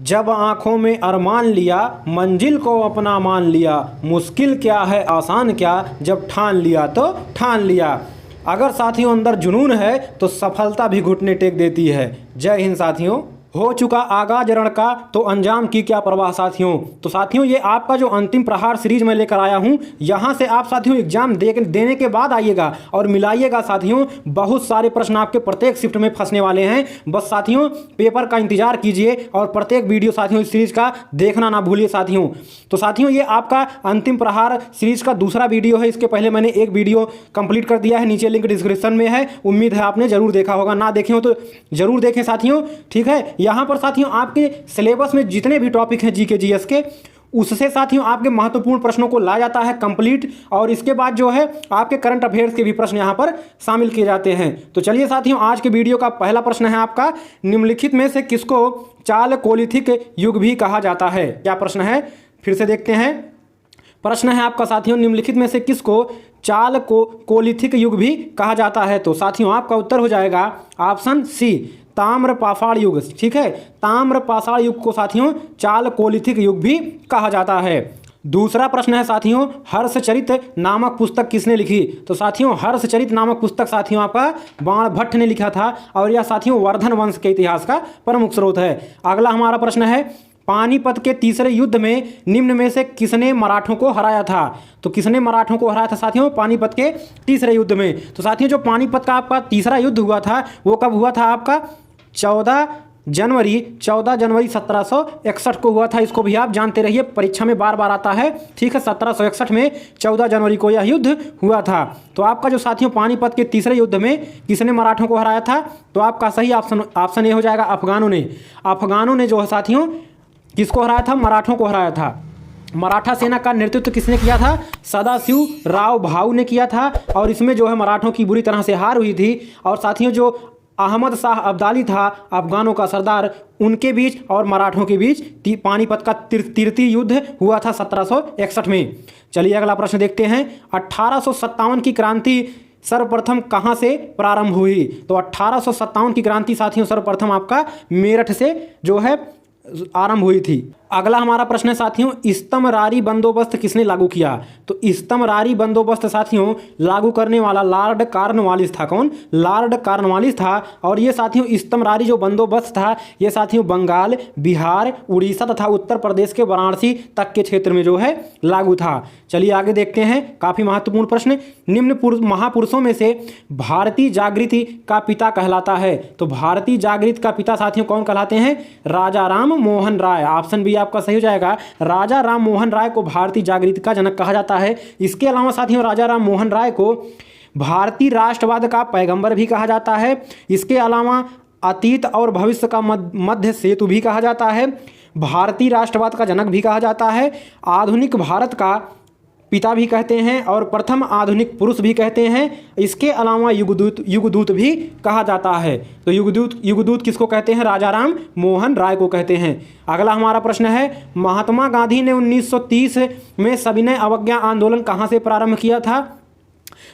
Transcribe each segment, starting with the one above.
जब आंखों में अरमान लिया, मंजिल को अपना मान लिया, मुश्किल क्या है आसान क्या, जब ठान लिया तो ठान लिया। अगर साथियों अंदर जुनून है तो सफलता भी घुटने टेक देती है। जय हिंद साथियों। हो चुका आगाज रण का तो अंजाम की क्या परवाह साथियों। तो साथियों ये आपका जो अंतिम प्रहार सीरीज में लेकर आया हूं, यहां से आप साथियों एग्जाम देने के बाद आइएगा और मिलाइएगा साथियों। बहुत सारे प्रश्न आपके प्रत्येक शिफ्ट में फंसने वाले हैं। बस साथियों पेपर का इंतजार कीजिए और प्रत्येक वीडियो साथियों इस सीरीज का देखना ना भूलिए साथियों। तो साथियों ये आपका अंतिम प्रहार सीरीज का दूसरा वीडियो है। इसके पहले मैंने एक वीडियो कंप्लीट कर दिया है, नीचे लिंक डिस्क्रिप्शन में है। उम्मीद है आपने जरूर देखा होगा, ना देखे हो तो जरूर देखें साथियों। ठीक है, यहाँ पर साथियों आपके सिलेबस में जितने भी टॉपिक हैं जीके जीएस के, उससे साथियों आपके महत्वपूर्ण प्रश्नों को लाया जाता है कंप्लीट, और इसके बाद जो है आपके करंट अफेयर्स के भी प्रश्न यहाँ पर शामिल किए जाते हैं। तो चलिए साथियों आज के वीडियो का पहला प्रश्न है आपका, निम्नलिखित में से किसको चालकोलिथिक युग भी कहा जाता है। क्या प्रश्न है, फिर से देखते हैं। प्रश्न है आपका साथियों, निम्नलिखित में से किसको चालकोलिथिक युग भी कहा जाता है। तो साथियों आपका उत्तर हो जाएगा ऑप्शन सी, ताम्र पाषाण युग। ठीक है, ताम्र पाषाण युग को साथियों चालकोलिथिक युग भी कहा जाता है। दूसरा प्रश्न है साथियों, हर्षचरित नामक पुस्तक किसने लिखी। तो साथियों हर्षचरित नामक पुस्तक साथियों आपका बाणभट्ट ने लिखा था, और यह साथियों वर्धन वंश के इतिहास का प्रमुख स्रोत है। अगला हमारा प्रश्न है, पानीपत के तीसरे युद्ध में निम्न में से किसने मराठों को हराया था। तो किसने मराठों को हराया था साथियों पानीपत के तीसरे युद्ध में। तो साथियों जो पानीपत का आपका तीसरा युद्ध हुआ था वो कब हुआ था आपका 14 जनवरी 1761 को हुआ था। इसको भी आप जानते रहिए, परीक्षा में बार बार आता है। ठीक है, 1761 में 14 जनवरी को यह युद्ध हुआ था। तो आपका जो साथियों पानीपत के तीसरे युद्ध में किसने मराठों को हराया था, तो आपका सही ऑप्शन ए हो जाएगा अफगानों ने। अफगानों ने जो है साथियों किसको हराया था, मराठों को हराया था। मराठा सेना का नेतृत्व किसने किया था, सदाशिव राव भाऊ ने किया था, और इसमें जो है मराठों की बुरी तरह से हार हुई थी। और साथियों जो अहमद शाह अब्दाली था अफगानों का सरदार, उनके बीच और मराठों के बीच पानीपत का तृतीय युद्ध हुआ था 1761 में। चलिए अगला प्रश्न देखते हैं, 1857 की क्रांति सर्वप्रथम कहाँ से प्रारंभ हुई। तो 1857 की क्रांति साथियों सर्वप्रथम आपका मेरठ से जो है आरंभ हुई थी। अगला हमारा प्रश्न है साथियों, इस्तमरारी बंदोबस्त किसने लागू किया। तो इस्तमरारी बंदोबस्त साथियों लागू करने वाला लॉर्ड कॉर्नवालिस था। कौन, लॉर्ड कॉर्नवालिस था। और ये साथियों इस्तमरारी जो बंदोबस्त था ये साथियों बंगाल, बिहार, उड़ीसा तथा उत्तर प्रदेश के वाराणसी तक के क्षेत्र में जो है लागू था। चलिए आगे देखते हैं, काफ़ी महत्वपूर्ण प्रश्न, निम्न महापुरुषों में से भारतीय जागृति का पिता कहलाता है। तो भारतीय जागृति का पिता साथियों कौन कहलाते हैं, राजा राम मोहन राय। ऑप्शन बी आपका सही हो जाएगा, राजा राम मोहन राय को भारतीय जागृति का जनक कहा जाता है। इसके अलावा साथियों राजा राम मोहन राय को भारतीय राष्ट्रवाद का पैगंबर भी कहा जाता है। इसके अलावा अतीत और भविष्य का मध्य सेतु भी कहा जाता है, भारतीय राष्ट्रवाद का जनक भी कहा जाता है, आधुनिक भारत का पिता भी कहते हैं, और प्रथम आधुनिक पुरुष भी कहते हैं। इसके अलावा युगदूत भी कहा जाता है। तो युगदूत किसको कहते हैं, राजा राम मोहन राय को कहते हैं। अगला हमारा प्रश्न है, महात्मा गांधी ने 1930 में सविनय अवज्ञा आंदोलन कहाँ से प्रारंभ किया था।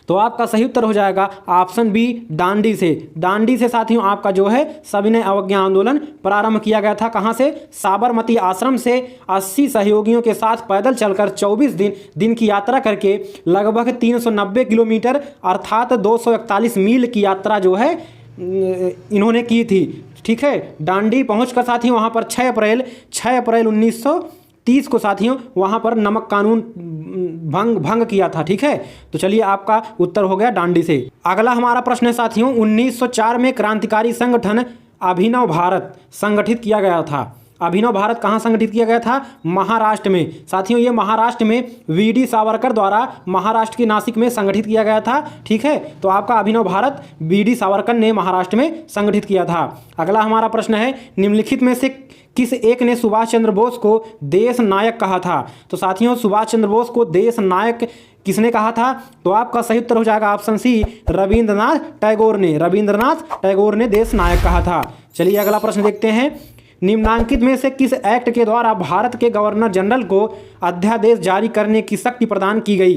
तो आपका सही उत्तर हो जाएगा ऑप्शन बी, दांडी से। दांडी से साथियों आपका जो है सविनय अवज्ञा आंदोलन प्रारंभ किया गया था। कहाँ से, साबरमती आश्रम से 80 सहयोगियों के साथ पैदल चलकर 24 दिन की यात्रा करके लगभग 390 किलोमीटर अर्थात 241 मील की यात्रा जो है इन्होंने की थी। ठीक है, दांडी पहुँचकर साथियों वहाँ पर 6 अप्रैल 1930 को साथियों वहाँ पर नमक कानून भंग किया था। ठीक है, तो चलिए आपका उत्तर हो गया दांडी से। अगला हमारा प्रश्न है साथियों, 1904 में क्रांतिकारी संगठन अभिनव भारत संगठित किया गया था। अभिनव भारत कहाँ संगठित किया गया था, महाराष्ट्र में। साथियों ये महाराष्ट्र में वीडी सावरकर द्वारा महाराष्ट्र के नासिक में संगठित किया गया था। ठीक है, तो आपका अभिनव भारत वीडी सावरकर ने महाराष्ट्र में संगठित किया था। अगला हमारा प्रश्न है, निम्नलिखित में से किस एक ने सुभाष चंद्र बोस को देश नायक कहा था। तो साथियों सुभाष चंद्र बोस को देश नायक किसने कहा था, तो आपका सही उत्तर हो जाएगा ऑप्शन सी, रविंद्रनाथ टैगोर ने। रविंद्रनाथ टैगोर ने देश नायक कहा था। चलिए अगला प्रश्न देखते हैं, निम्नांकित में से किस एक्ट के द्वारा भारत के गवर्नर जनरल को अध्यादेश जारी करने की शक्ति प्रदान की गई।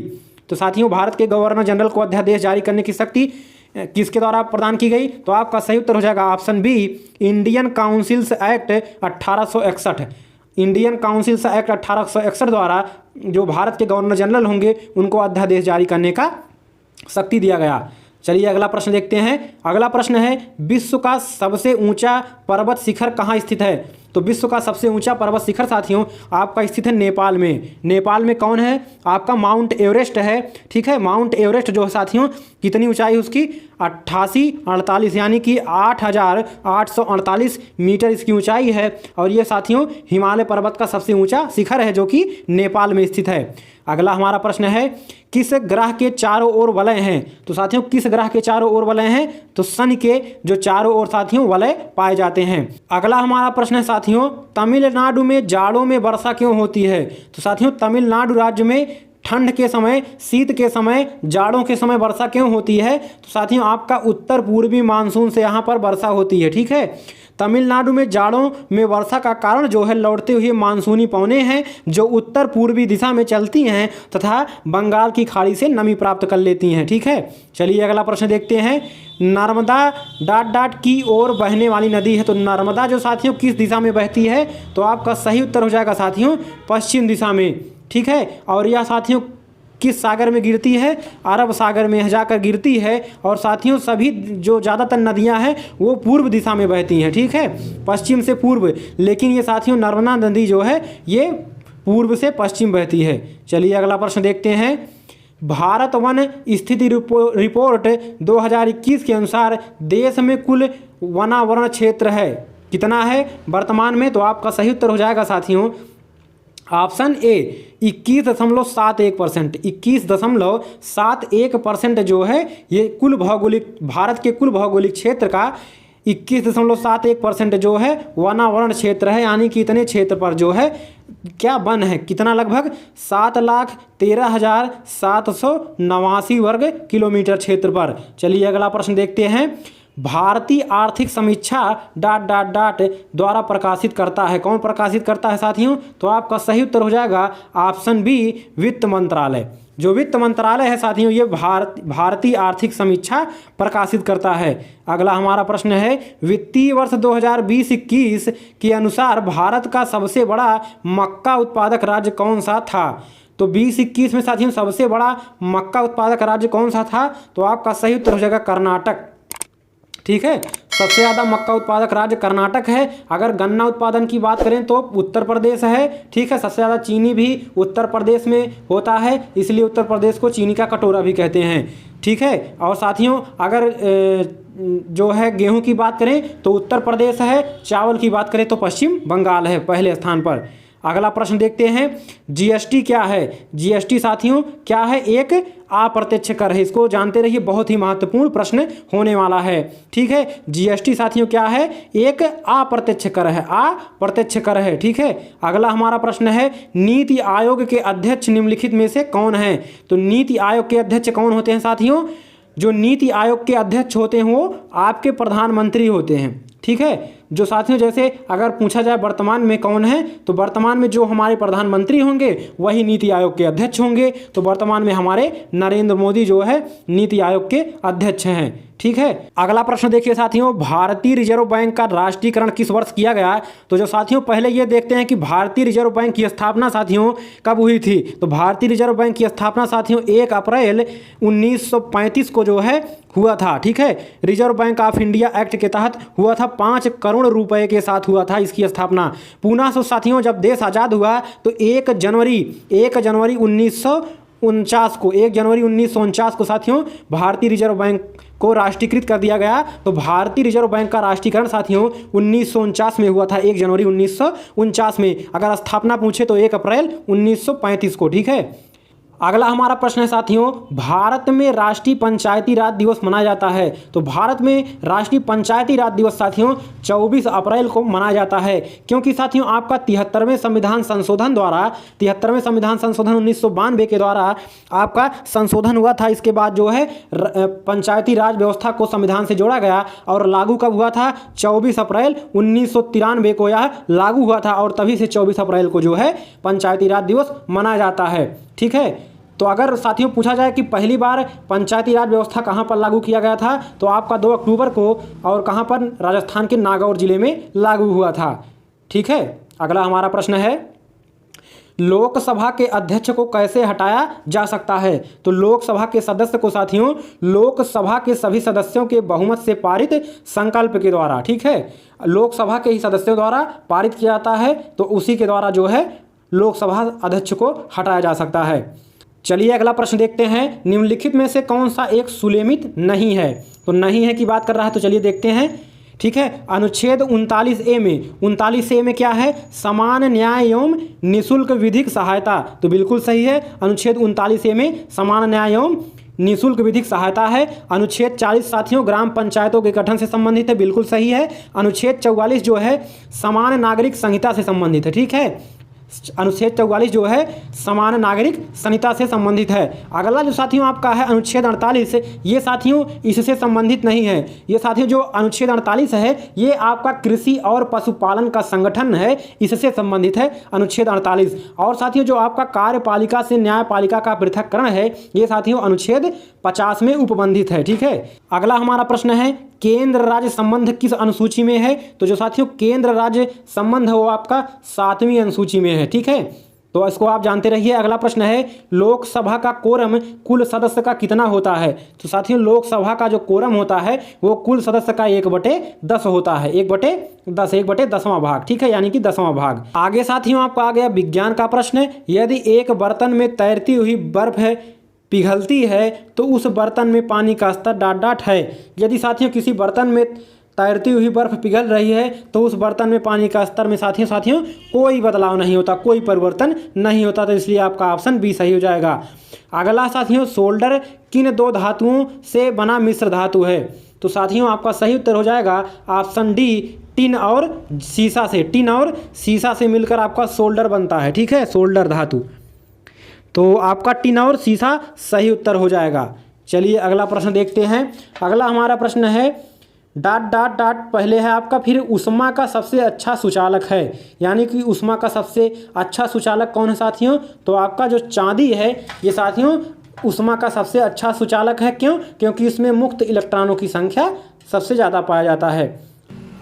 तो साथियों भारत के गवर्नर जनरल को अध्यादेश जारी करने की शक्ति किसके द्वारा प्रदान की गई? तो आपका सही उत्तर हो जाएगा option B, Indian Councils Act 1861। Indian Councils Act 1861 द्वारा जो भारत के गवर्नर जनरल होंगे उनको अध्यादेश जारी करने का शक्ति दिया गया। चलिए अगला प्रश्न देखते हैं। अगला प्रश्न है, विश्व का सबसे ऊंचा पर्वत शिखर कहाँ स्थित है? तो विश्व का सबसे ऊंचा पर्वत शिखर साथियों आपका स्थित है नेपाल में। नेपाल में कौन है? आपका माउंट एवरेस्ट है। ठीक है, माउंट एवरेस्ट जो है साथियों, कितनी ऊंचाई उसकी? 8848 यानी कि 8848 मीटर इसकी ऊंचाई है। और ये साथियों हिमालय पर्वत का सबसे ऊंचा शिखर है जो कि नेपाल में स्थित है। अगला हमारा प्रश्न है, किस ग्रह के चारों ओर वलय हैं? तो साथियों किस ग्रह के चारों ओर वलय हैं? तो शनि के जो चारों ओर साथियों वलय पाए जाते हैं। अगला हमारा प्रश्न है साथियों, तमिलनाडु में जाड़ों में वर्षा क्यों होती है? तो साथियों तमिलनाडु राज्य में ठंड के समय, शीत के समय, जाड़ों के समय वर्षा क्यों होती है? तो साथियों आपका उत्तर पूर्वी मानसून से यहाँ पर वर्षा होती है। ठीक है, तमिलनाडु में जाड़ों में वर्षा का कारण जो है लौटते हुए मानसूनी पवनें हैं जो उत्तर पूर्वी दिशा में चलती हैं तथा बंगाल की खाड़ी से नमी प्राप्त कर लेती हैं। ठीक है, चलिए अगला प्रश्न देखते हैं। नर्मदा डॉट डॉट की ओर बहने वाली नदी है। तो नर्मदा जो साथियों किस दिशा में बहती है? तो आपका सही उत्तर हो जाएगा साथियों पश्चिम दिशा में। ठीक है, और यह साथियों किस सागर में गिरती है? अरब सागर में जाकर गिरती है। और साथियों सभी जो ज़्यादातर नदियां हैं वो पूर्व दिशा में बहती हैं। ठीक है, पश्चिम से पूर्व, लेकिन ये साथियों नर्मदा नदी जो है ये पूर्व से पश्चिम बहती है। चलिए अगला प्रश्न देखते हैं। भारत वन स्थिति रिपोर्ट 2021 के अनुसार देश में कुल वनावरण क्षेत्र है कितना है वर्तमान में? तो आपका सही उत्तर हो जाएगा साथियों ऑप्शन ए 21.71%। 21.71% जो है ये कुल भौगोलिक, भारत के कुल भौगोलिक क्षेत्र का 21.71% जो है वनावरण क्षेत्र है। यानी कि इतने क्षेत्र पर जो है क्या वन है? कितना? लगभग 7,13,789 वर्ग किलोमीटर क्षेत्र पर। चलिए अगला प्रश्न देखते हैं। भारतीय आर्थिक समीक्षा डॉट डॉट डॉट द्वारा प्रकाशित करता है। कौन प्रकाशित करता है साथियों? तो आपका सही उत्तर हो जाएगा ऑप्शन बी, वित्त मंत्रालय। जो वित्त मंत्रालय है साथियों ये भारतीय आर्थिक समीक्षा प्रकाशित करता है। अगला हमारा प्रश्न है, वित्तीय वर्ष 2020-21 के अनुसार भारत का सबसे बड़ा मक्का उत्पादक राज्य कौन सा था? तो 2021 में साथियों सबसे बड़ा मक्का उत्पादक राज्य कौन सा था? तो आपका सही उत्तर हो जाएगा कर्नाटक। ठीक है, सबसे ज़्यादा मक्का उत्पादक राज्य कर्नाटक है। अगर गन्ना उत्पादन की बात करें तो उत्तर प्रदेश है। ठीक है, सबसे ज़्यादा चीनी भी उत्तर प्रदेश में होता है, इसलिए उत्तर प्रदेश को चीनी का कटोरा भी कहते हैं। ठीक है, और साथियों अगर जो है गेहूं की बात करें तो उत्तर प्रदेश है, चावल की बात करें तो पश्चिम बंगाल है पहले स्थान पर। अगला प्रश्न देखते हैं, जीएसटी क्या है? जीएसटी साथियों क्या है? एक अप्रत्यक्ष कर है। इसको जानते रहिए, बहुत ही महत्वपूर्ण प्रश्न होने वाला है। ठीक है, जीएसटी साथियों क्या है? एक अप्रत्यक्ष कर है, अप्रत्यक्ष कर है। ठीक है, अगला हमारा प्रश्न है, नीति आयोग के अध्यक्ष निम्नलिखित में से कौन है? तो नीति आयोग के अध्यक्ष कौन होते हैं साथियों? जो नीति आयोग के अध्यक्ष होते हैं वो आपके प्रधानमंत्री होते हैं। ठीक है, जो साथियों जैसे अगर पूछा जाए वर्तमान में कौन है, तो वर्तमान में जो हमारे प्रधानमंत्री होंगे वही नीति आयोग के अध्यक्ष होंगे। तो वर्तमान में हमारे नरेंद्र मोदी जो है नीति आयोग के अध्यक्ष हैं। ठीक है, अगला प्रश्न देखिए साथियों, भारतीय रिजर्व बैंक का राष्ट्रीयकरण किस वर्ष किया गया? तो जो साथियों पहले ये देखते हैं कि भारतीय रिजर्व बैंक की स्थापना साथियों कब हुई थी? तो भारतीय रिजर्व बैंक की स्थापना साथियों 1 अप्रैल 1935 को जो है हुआ था। ठीक है, reserve bank of India act के तहत हुआ था। 5 करोड़ रुपए के साथ हुआ था इसकी स्थापना। पुनः से साथियों जब देश आज़ाद हुआ तो 1 जनवरी 1949 को साथियों भारतीय रिजर्व बैंक को राष्ट्रीयकृत कर दिया गया। तो भारतीय रिजर्व बैंक का राष्ट्रीयकरण साथियों 1949 में हुआ था, 1 जनवरी 1949 में। अगर स्थापना पूछे तो 1 अप्रैल 1935 को। ठीक है, अगला हमारा प्रश्न है साथियों, भारत में राष्ट्रीय पंचायती राज दिवस मनाया जाता है। तो भारत में राष्ट्रीय पंचायती राज दिवस साथियों 24 अप्रैल को मनाया जाता है, क्योंकि साथियों आपका 73वें संविधान संशोधन द्वारा 73वें संविधान संशोधन 1992 के द्वारा आपका संशोधन हुआ था। इसके बाद जो है पंचायती राज व्यवस्था को संविधान से जोड़ा गया और लागू कब हुआ था? 24 अप्रैल 1993 को यह लागू हुआ था और तभी से 24 अप्रैल को जो है पंचायती राज दिवस मनाया जाता है। ठीक है, तो अगर साथियों पूछा जाए कि पहली बार पंचायती राज व्यवस्था कहाँ पर लागू किया गया था, तो आपका 2 अक्टूबर को, और कहाँ पर, राजस्थान के नागौर जिले में लागू हुआ था। ठीक है, अगला हमारा प्रश्न है, लोकसभा के अध्यक्ष को कैसे हटाया जा सकता है? तो लोकसभा के सदस्य को साथियों लोकसभा के सभी सदस्यों के बहुमत से पारित संकल्प के द्वारा, ठीक है, लोकसभा के ही सदस्यों द्वारा पारित किया जाता है, तो उसी के द्वारा जो है लोकसभा अध्यक्ष को हटाया जा सकता है। चलिए अगला प्रश्न देखते हैं, निम्नलिखित में से कौन सा एक सुलेमित नहीं है? तो नहीं है की बात कर रहा है, तो चलिए देखते हैं। ठीक है, अनुच्छेद 39A में, 39A में क्या है? समान न्याय एवं निःशुल्क विधिक सहायता। तो बिल्कुल सही है, अनुच्छेद 39A में समान न्याय एवं निःशुल्क विधिक सहायता है। अनुच्छेद 40 साथियों ग्राम पंचायतों के गठन से संबंधित है, बिल्कुल सही है। अनुच्छेद 44 जो है समान नागरिक संहिता से संबंधित है। ठीक है, अनुच्छेद 44 जो है समान नागरिक संहिता से संबंधित है। अगला जो साथियों आपका है अनुच्छेद 48, ये साथियों इससे संबंधित नहीं है। ये साथियों जो अनुच्छेद 48 है ये आपका कृषि और पशुपालन का संगठन है, इससे संबंधित है अनुच्छेद 48। और साथियों जो आपका कार्यपालिका से न्यायपालिका का पृथक्करण है, ये साथियों अनुच्छेद 50 में उपबंधित है। ठीक है, अगला हमारा प्रश्न है, केंद्र राज्य संबंध किस अनुसूची में है? तो जो साथियों केंद्र राज्य संबंध है वो आपका 7वीं अनुसूची में है। ठीक है, तो इसको आप जानते रहिए। अगला प्रश्न है, लोकसभा का कोरम कुल सदस्य का कितना होता है? तो साथियों लोकसभा का जो कोरम होता है वो कुल सदस्य का 1/10 होता है, 1/10, 1/10वां भाग। ठीक है, यानी कि 10वां भाग। आगे साथियों आपका आ गया विज्ञान का प्रश्न, यदि एक बर्तन में तैरती हुई बर्फ पिघलती है तो उस बर्तन में पानी का स्तर ... है। यदि साथियों किसी बर्तन में तैरती हुई बर्फ पिघल रही है तो उस बर्तन में पानी का स्तर में साथियों कोई बदलाव नहीं होता, कोई परिवर्तन नहीं होता, तो इसलिए आपका ऑप्शन बी सही हो जाएगा। अगला साथियों, सोल्डर किन 2 धातुओं से बना मिश्र धातु है? तो साथियों आपका सही उत्तर हो जाएगा ऑप्शन डी, टिन और सीसा से। टिन और सीसा से मिलकर आपका सोल्डर बनता है। ठीक है, सोल्डर धातु, तो आपका टिन और सीसा सही उत्तर हो जाएगा। चलिए अगला प्रश्न देखते हैं। अगला हमारा प्रश्न है ... पहले है आपका, फिर ऊष्मा का सबसे अच्छा सुचालक है, यानी कि ऊष्मा का सबसे अच्छा सुचालक कौन है साथियों? तो आपका जो चांदी है ये साथियों ऊष्मा का सबसे अच्छा सुचालक है। क्यों? क्योंकि इसमें मुक्त इलेक्ट्रॉनों की संख्या सबसे ज़्यादा पाया जाता है।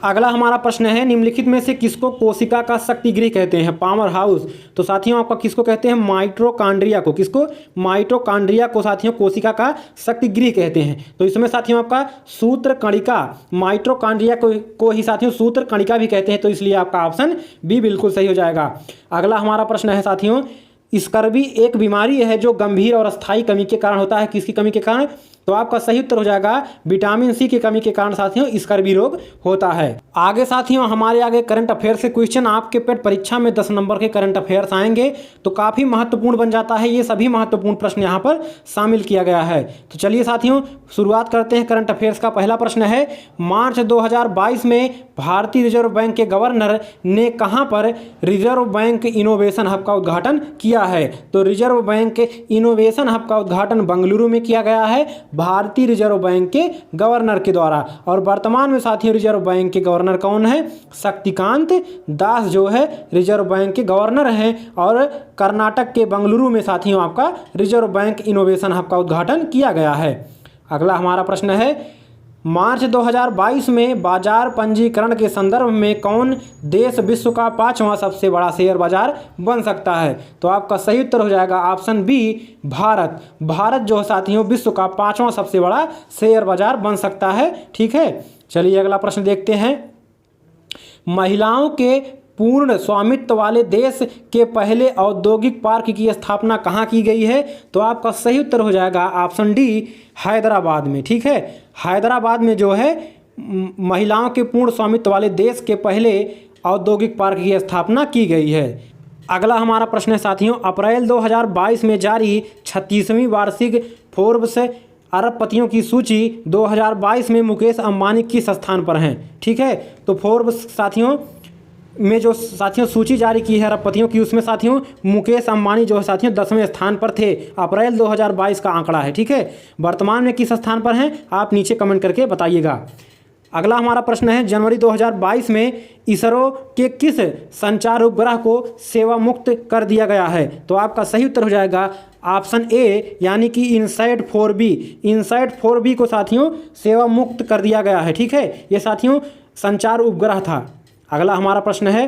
अगला हमारा प्रश्न है, निम्नलिखित में से किसको कोशिका का शक्तिगृह कहते हैं? Power house. तो साथियों आपका किसको कहते हैं? माइटोकॉन्ड्रिया को। किसको? माइटोकॉन्ड्रिया को साथियों कोशिका का शक्तिगृह कहते हैं। तो इसमें साथियों आपका सूत्र कणिका, माइटोकॉन्ड्रिया को ही साथियों सूत्र कणिका भी कहते हैं, तो इसलिए आपका ऑप्शन बी बिल्कुल सही हो जाएगा। अगला हमारा प्रश्न है साथियों, स्कर्वी एक बीमारी है जो गंभीर और अस्थायी कमी के कारण होता है। किसकी कमी के कारण? तो आपका सही उत्तर हो जाएगा विटामिन सी की कमी के कारण साथियों स्कर्वी रोग होता है। आगे साथियों हमारे आगे करंट अफेयर से क्वेश्चन, आपके पेट परीक्षा में 10 नंबर के करंट अफेयर्स आएंगे, तो काफ़ी महत्वपूर्ण बन जाता है। ये सभी महत्वपूर्ण प्रश्न यहाँ पर शामिल किया गया है। तो चलिए साथियों शुरुआत करते हैं करंट अफेयर्स का। पहला प्रश्न है, मार्च 2022 में भारतीय रिजर्व बैंक के गवर्नर ने कहाँ पर रिजर्व बैंक इनोवेशन हब का उद्घाटन किया है? तो रिजर्व बैंक इनोवेशन हब का उद्घाटन बेंगलुरु में किया गया है भारतीय रिजर्व बैंक के गवर्नर के द्वारा। और वर्तमान में साथियों रिजर्व बैंक के गवर्नर कौन है? शक्तिकांत दास जो है रिजर्व बैंक के गवर्नर हैं। और कर्नाटक के बेंगलुरु में साथियों आपका रिजर्व बैंक इनोवेशन हब का उद्घाटन किया गया है। अगला हमारा प्रश्न है, मार्च 2022 में बाजार पंजीकरण के संदर्भ में कौन देश विश्व का 5वां सबसे बड़ा शेयर बाजार बन सकता है? तो आपका सही उत्तर हो जाएगा ऑप्शन बी, भारत। भारत जो साथियों विश्व का 5वां सबसे बड़ा शेयर बाजार बन सकता है। ठीक है, चलिए अगला प्रश्न देखते हैं। महिलाओं के पूर्ण स्वामित्व वाले देश के पहले औद्योगिक पार्क की स्थापना कहाँ की गई है? तो आपका सही उत्तर हो जाएगा ऑप्शन डी, हैदराबाद में। ठीक है, हैदराबाद में जो है महिलाओं के पूर्ण स्वामित्व वाले देश के पहले औद्योगिक पार्क की स्थापना की गई है। अगला हमारा प्रश्न है साथियों, अप्रैल 2022 में जारी 36वीं वार्षिक फोर्ब्स अरबपतियों की सूची 2022 में मुकेश अंबानी किस स्थान पर हैं? ठीक है, तो फोर्ब्स साथियों में जो साथियों सूची जारी की है अरबपतियों की, उसमें साथियों मुकेश अंबानी जो है साथियों 10वें स्थान पर थे। अप्रैल 2022 का आंकड़ा है। ठीक है, वर्तमान में किस स्थान पर हैं आप नीचे कमेंट करके बताइएगा। अगला हमारा प्रश्न है, जनवरी 2022 में इसरो के किस संचार उपग्रह को सेवा मुक्त कर दिया गया है? तो आपका सही उत्तर हो जाएगा ऑप्शन ए, यानी कि इनसैट 4B। इनसैट 4B को साथियों सेवा मुक्त कर दिया गया है। ठीक है, ये साथियों संचार उपग्रह था। अगला हमारा प्रश्न है,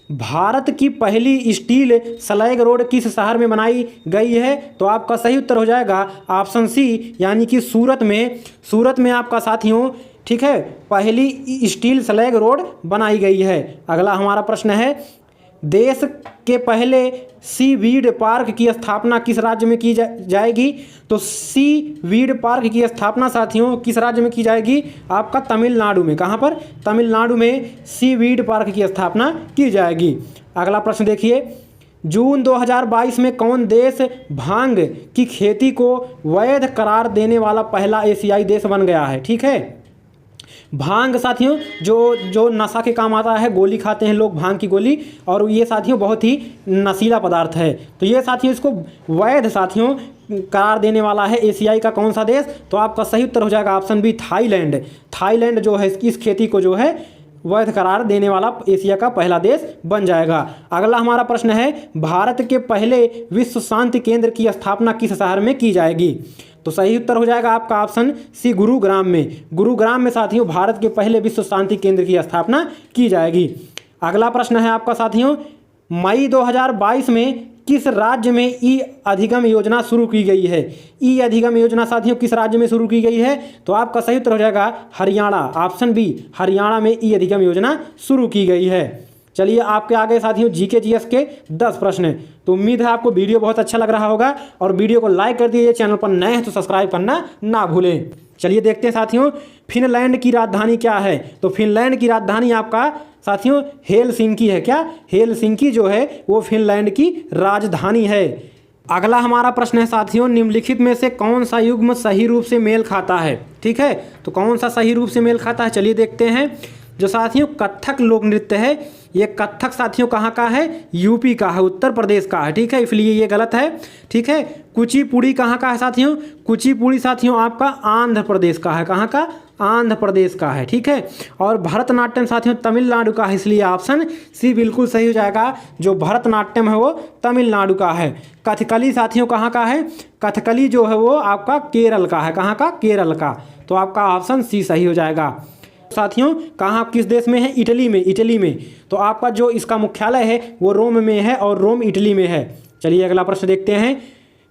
भारत की पहली स्टील स्लैग रोड किस शहर में बनाई गई है? तो आपका सही उत्तर हो जाएगा ऑप्शन सी, यानी कि सूरत में। सूरत में आपका साथियों, ठीक है, पहली स्टील स्लैग रोड बनाई गई है। अगला हमारा प्रश्न है, देश के पहले सी वीड पार्क की स्थापना किस राज्य में की जाएगी? तो सी वीड पार्क की स्थापना साथियों किस राज्य में की जाएगी? आपका तमिलनाडु में। कहाँ पर? तमिलनाडु में सी वीड पार्क की स्थापना की जाएगी। अगला प्रश्न देखिए, जून 2022 में कौन देश भांग की खेती को वैध करार देने वाला पहला एशियाई देश बन गया है? ठीक है, भांग साथियों जो नशा के काम आता है, गोली खाते हैं लोग भांग की गोली, और ये साथियों बहुत ही नशीला पदार्थ है। तो ये साथियों इसको वैध साथियों करार देने वाला है एशियाई का कौन सा देश? तो आपका सही उत्तर हो जाएगा ऑप्शन बी, थाईलैंड। थाईलैंड जो है इस खेती को जो है वैध करार देने वाला एशिया का पहला देश बन जाएगा। अगला हमारा प्रश्न है, भारत के पहले विश्व शांति केंद्र की स्थापना किस शहर में की जाएगी? तो सही उत्तर हो जाएगा आपका ऑप्शन सी, गुरुग्राम में। गुरुग्राम में साथियों भारत के पहले विश्व शांति केंद्र की स्थापना की जाएगी। अगला प्रश्न है आपका साथियों, मई 2022 में किस राज्य में ई अधिगम योजना शुरू की गई है? ई अधिगम योजना साथियों किस राज्य में शुरू की गई है? तो आपका सही उत्तर हो जाएगा हरियाणा, ऑप्शन बी, हरियाणा में ई अधिगम योजना शुरू की गई है। चलिए आपके आगे साथियों जीके जीएस के 10 प्रश्न हैं। तो उम्मीद है आपको वीडियो बहुत अच्छा लग रहा होगा, और वीडियो को लाइक कर दीजिए, चैनल पर नए हैं तो सब्सक्राइब करना ना भूलें। चलिए देखते हैं साथियों, फिनलैंड की राजधानी क्या है? तो फिनलैंड की राजधानी आपका साथियों हेलसिंकी है। क्या? हेलसिंकी जो है वो फिनलैंड की राजधानी है। अगला हमारा प्रश्न है साथियों, निम्नलिखित में से कौन सा युग्म सही रूप से मेल खाता है? ठीक है, तो कौन सा सही रूप से मेल खाता है? चलिए देखते हैं। जो साथियों कथक लोक नृत्य है, ये कथक साथियों कहाँ का है? यूपी का है, उत्तर प्रदेश का है। ठीक है, इसलिए ये गलत है। ठीक है, कुचिपुड़ी कहाँ का है साथियों? कुचिपुड़ी साथियों आपका आंध्र प्रदेश का है। कहाँ का? आंध्र प्रदेश का है। ठीक है, और भरतनाट्यम साथियों तमिलनाडु का है, इसलिए ऑप्शन सी बिल्कुल सही हो जाएगा। जो भरतनाट्यम है वो तमिलनाडु का है। कथकली साथियों कहाँ का है? कथकली जो है वो आपका केरल का है। कहाँ का? केरल का। तो आपका ऑप्शन सी सही हो जाएगा। साथियों कहाँ किस देश में है? इटली में। इटली में। तो आपका जो इसका मुख्यालय है वो रोम में है, और रोम इटली में है। चलिए अगला प्रश्न देखते हैं,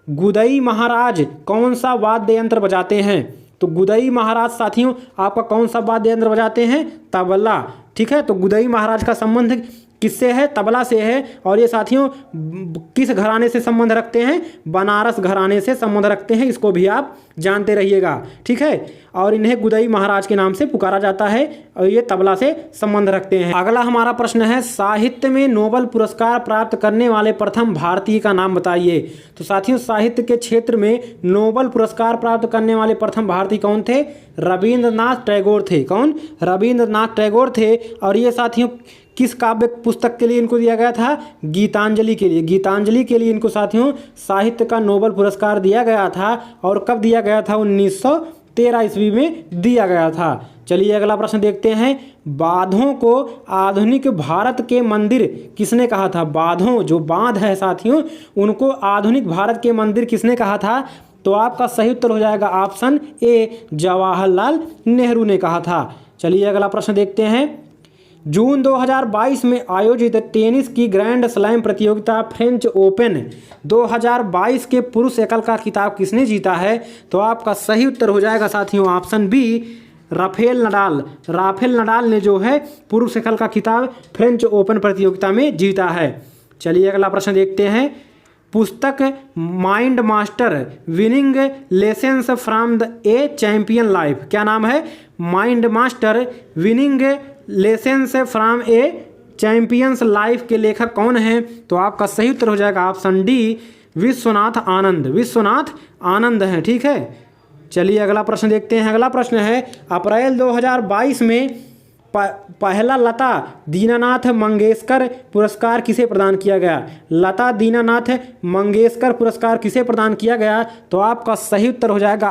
गुदई महाराज कौन सा वाद्य यंत्र बजाते हैं? तो गुदई महाराज साथियों आपका कौन सा वाद्य यंत्र बजाते हैं? तबला। ठीक है, तो गुदई महाराज का संबंध किससे है? तबला से है। और ये साथियों किस घराने से संबंध रखते हैं? बनारस घराने से संबंध रखते हैं, इसको भी आप जानते रहिएगा। ठीक है, और इन्हें गुदई महाराज के नाम से पुकारा जाता है, और ये तबला से संबंध रखते हैं। अगला हमारा प्रश्न है, साहित्य में नोबेल पुरस्कार प्राप्त करने वाले प्रथम भारतीय का नाम बताइए। तो साथियों साहित्य के क्षेत्र में नोबेल पुरस्कार प्राप्त करने वाले प्रथम भारतीय कौन थे? रविंद्रनाथ टैगोर थे। कौन? रविंद्रनाथ टैगोर थे। और ये साथियों किस काव्य पुस्तक के लिए इनको दिया गया था? गीतांजलि के लिए। गीतांजलि के लिए इनको साथियों साहित्य का नोबेल पुरस्कार दिया गया था। और कब दिया गया था? 1913 ईस्वी में दिया गया था। चलिए अगला प्रश्न देखते हैं, बांधों को आधुनिक भारत के मंदिर किसने कहा था? बांधों जो बांध है साथियों उनको आधुनिक भारत के मंदिर किसने कहा था? तो आपका सही उत्तर हो जाएगा ऑप्शन ए, जवाहरलाल नेहरू ने कहा था। चलिए अगला प्रश्न देखते हैं, जून 2022 में आयोजित टेनिस की ग्रैंड स्लैम प्रतियोगिता फ्रेंच ओपन 2022 के पुरुष एकल का खिताब किसने जीता है? तो आपका सही उत्तर हो जाएगा साथियों option B, Rafael Nadal. Rafael Nadal ने जो है पुरुष एकल का खिताब फ्रेंच ओपन प्रतियोगिता में जीता है। चलिए अगला प्रश्न देखते हैं, पुस्तक mind master winning lessons from the A champion life, क्या नाम है? Mind master winning lessons from A champions life के लेखक कौन हैं? तो आपका सही उत्तर हो जाएगा ऑप्शन डी, विश्वनाथ आनंद। विश्वनाथ आनंद हैं। ठीक है, चलिए अगला प्रश्न देखते हैं। अगला प्रश्न है, अप्रैल 2022 में पहला लता दीनानाथ मंगेशकर पुरस्कार किसे प्रदान किया गया? लता दीनानाथ मंगेशकर पुरस्कार किसे प्रदान किया गया? तो आपका सही उत्तर हो जाएगा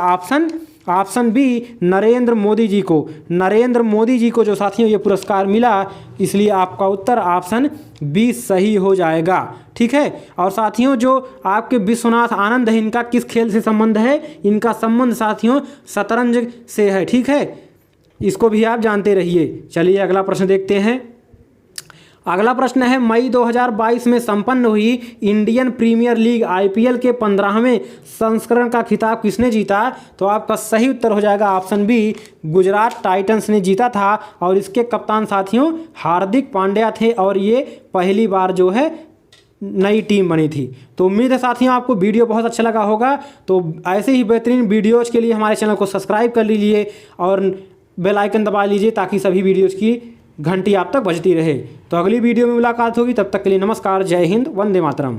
ऑप्शन बी, नरेंद्र मोदी जी को। नरेंद्र मोदी जी को जो साथियों ये पुरस्कार मिला, इसलिए आपका उत्तर ऑप्शन बी सही हो जाएगा। ठीक है। और साथियों जो आपके विश्वनाथ आनंद है, इनका किस खेल से संबंध है? इनका संबंध साथियों शतरंज से है। ठीक है, इसको भी आप जानते रहिए। चलिए अगला प्रश्न देखते हैं। अगला प्रश्न है, मई 2022 में संपन्न हुई इंडियन प्रीमियर लीग IPL के 15वें संस्करण का खिताब किसने जीता? तो आपका सही उत्तर हो जाएगा ऑप्शन बी, गुजरात टाइटंस ने जीता था। और इसके कप्तान साथियों हार्दिक पांड्या थे, और ये पहली बार जो है नई टीम बनी थी। तो उम्मीद है साथियों आपको वीडियो बहुत अच्छा लगा होगा। तो ऐसे ही बेहतरीन वीडियोज़ के लिए हमारे चैनल को सब्सक्राइब कर लीजिए और बेल आइकन दबा लीजिए, ताकि सभी वीडियोज़ की घंटी आप तक बजती रहे। तो अगली वीडियो में मुलाकात होगी, तब तक के लिए नमस्कार, जय हिंद, वंदे मातरम।